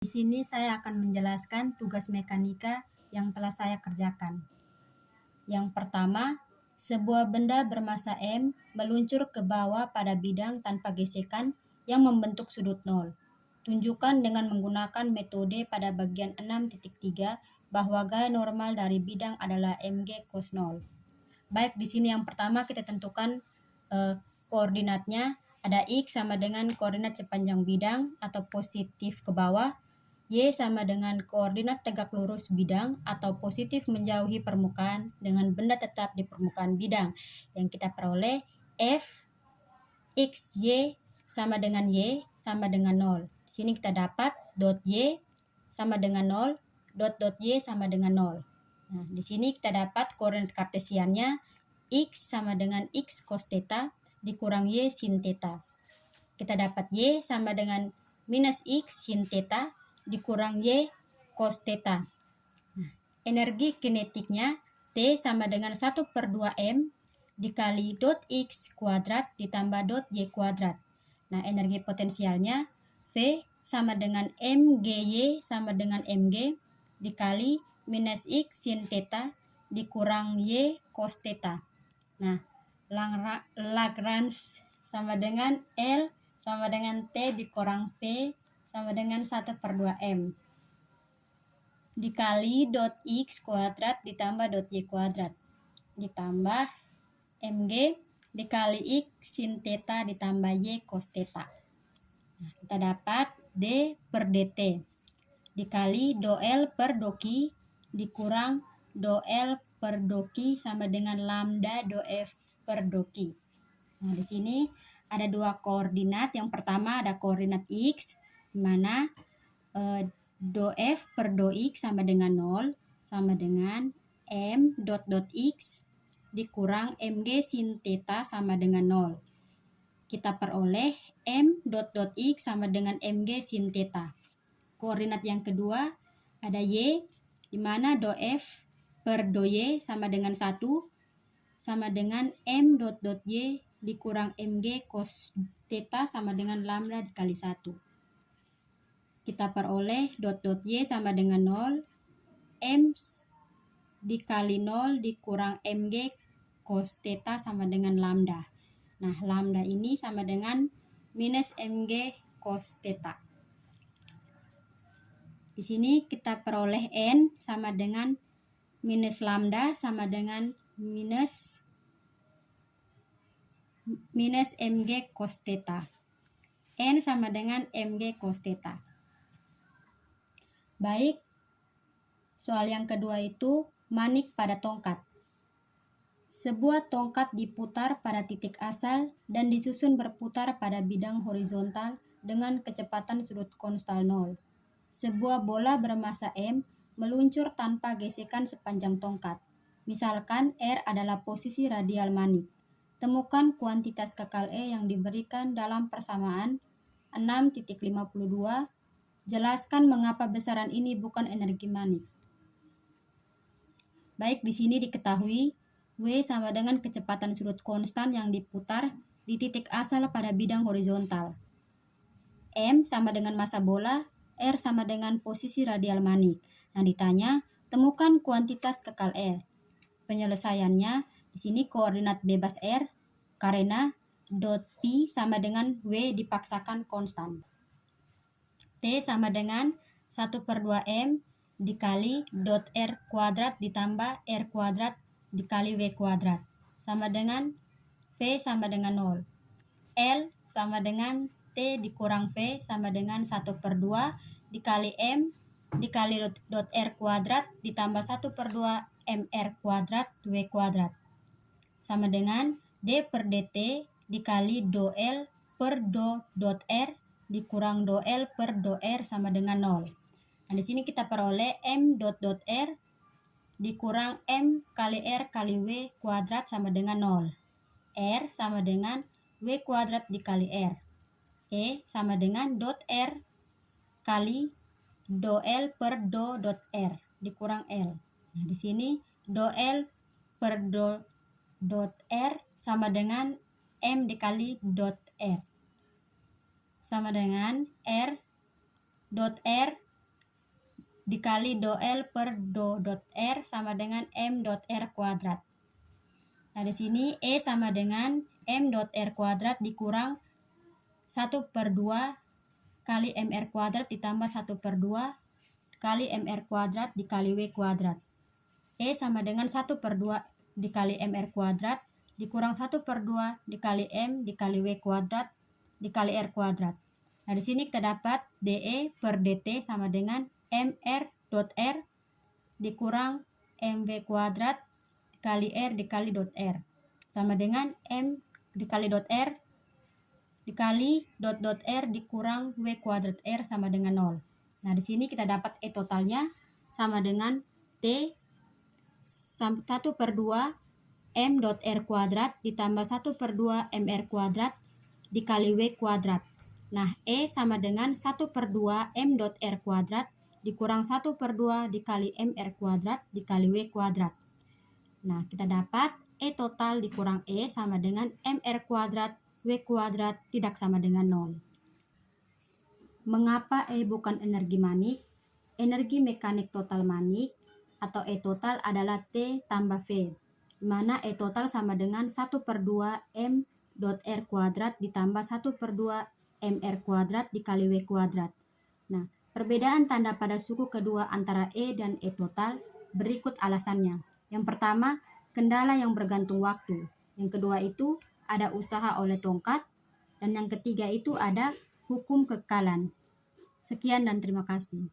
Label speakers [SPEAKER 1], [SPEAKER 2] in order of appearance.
[SPEAKER 1] Di sini saya akan menjelaskan tugas mekanika yang telah saya kerjakan. Yang pertama, sebuah benda bermassa M meluncur ke bawah pada bidang tanpa gesekan yang membentuk sudut nol. Tunjukkan dengan menggunakan metode pada bagian 6.3 bahwa gaya normal dari bidang adalah mg cos 0. Baik, di sini yang pertama kita tentukan koordinatnya. Ada X sama dengan koordinat sepanjang bidang atau positif ke bawah. Y sama dengan koordinat tegak lurus bidang atau positif menjauhi permukaan dengan benda tetap di permukaan bidang. Yang kita peroleh F X Y sama dengan Y sama dengan 0. Di sini kita dapat dot Y sama dengan 0, dot Y sama dengan 0. Nah, di sini kita dapat koordinat kartesiannya X sama dengan X cos theta dikurang Y sin theta. Kita dapat Y sama dengan minus X sin theta dikurang Y cos theta. Nah, energi kinetiknya T sama dengan 1/2M dikali dot X kuadrat ditambah dot Y kuadrat. Nah, energi potensialnya V sama dengan MGY sama dengan MG dikali minus X sin theta dikurang Y cos theta. Nah, Lagrange sama dengan L sama dengan T dikurang V sama dengan 1/2M dikali dot X kuadrat ditambah dot Y kuadrat ditambah MG dikali X sin theta ditambah Y cos theta. Nah, kita dapat D per DT dikali do L per do Q dikurang do L per do Q sama dengan lambda do F per do Q. Nah, di sini ada dua koordinat. Yang pertama ada koordinat X, di mana do F per do X sama dengan 0, sama dengan M dot X dikurang MG sin theta sama dengan 0. Kita peroleh M dot X sama dengan MG sin theta. Koordinat yang kedua ada Y, di mana do F per do Y sama dengan 1, sama dengan M dot Y dikurang MG cos theta sama dengan lambda dikali 1. Kita peroleh dot Y sama dengan 0, M dikali 0 dikurang MG cos theta sama dengan lambda. Nah, lambda ini sama dengan minus MG cos theta. Di sini kita peroleh N sama dengan minus lambda sama dengan minus MG cos theta. N sama dengan MG cos theta. Baik, soal yang kedua itu manik pada tongkat. Sebuah tongkat diputar pada titik asal dan disusun berputar pada bidang horizontal dengan kecepatan sudut konstan 0. Sebuah bola bermassa M meluncur tanpa gesekan sepanjang tongkat. Misalkan R adalah posisi radial manik. Temukan kuantitas kekal E yang diberikan dalam persamaan 6.52. Jelaskan mengapa besaran ini bukan energi manik. Baik, di sini diketahui W sama dengan kecepatan sudut konstan yang diputar di titik asal pada bidang horizontal. M sama dengan massa bola, R sama dengan posisi radial manik. Nah, ditanya, temukan kuantitas kekal E. Penyelesaiannya, di sini koordinat bebas R, karena dot P sama dengan W dipaksakan konstan. T sama dengan 1/2M dikali dot R kuadrat ditambah R kuadrat dikali W kuadrat sama dengan V sama dengan 0. L sama dengan T dikurang V sama dengan 1/2 dikali M dikali dot R kuadrat ditambah 1/2 MR kuadrat W kuadrat sama dengan D per DT dikali do L per do dot R dikurang do L per do R sama dengan 0. Nah, di sini kita peroleh M dot R dikurang M kali R kali W kuadrat sama dengan 0. R sama dengan W kuadrat dikali R. E sama dengan dot R kali do L per do dot R dikurang L. Nah, di sini do L per do dot R sama dengan M dikali dot R sama dengan R dot R dikali do L per do dot R sama dengan M dot R kuadrat. Nah, di sini E sama dengan M dot R kuadrat dikurang 1/2 kali MR kuadrat ditambah 1/2 kali MR kuadrat dikali W kuadrat. E sama dengan 1/2 dikali MR kuadrat dikurang 1/2 dikali M dikali W kuadrat dikali R kuadrat. Nah, di sini kita dapat DE per DT sama dengan MR dot R dikurang MW kuadrat dikali R dikali dot R sama dengan M dikali dot R dikali dot R dikurang W kuadrat R sama dengan 0. Nah, di sini kita dapat E totalnya sama dengan T 1/2 M dot R kuadrat ditambah 1/2 MR kuadrat dikali W kuadrat. Nah, E sama dengan 1/2 M dot R kuadrat dikurang 1/2 dikali MR kuadrat dikali W kuadrat. Nah, kita dapat E total dikurang E sama dengan MR kuadrat W kuadrat tidak sama dengan 0. Mengapa E bukan energi manik? Energi mekanik total manik atau E total adalah T tambah V, di mana E total sama dengan 1/2 M dot R kuadrat ditambah 1/2 MR kuadrat dikali W kuadrat. Nah, perbedaan tanda pada suku kedua antara E dan E total berikut alasannya. Yang pertama, kendala yang bergantung waktu. Yang kedua itu ada usaha oleh tongkat. Dan yang ketiga itu ada hukum kekalan. Sekian dan terima kasih.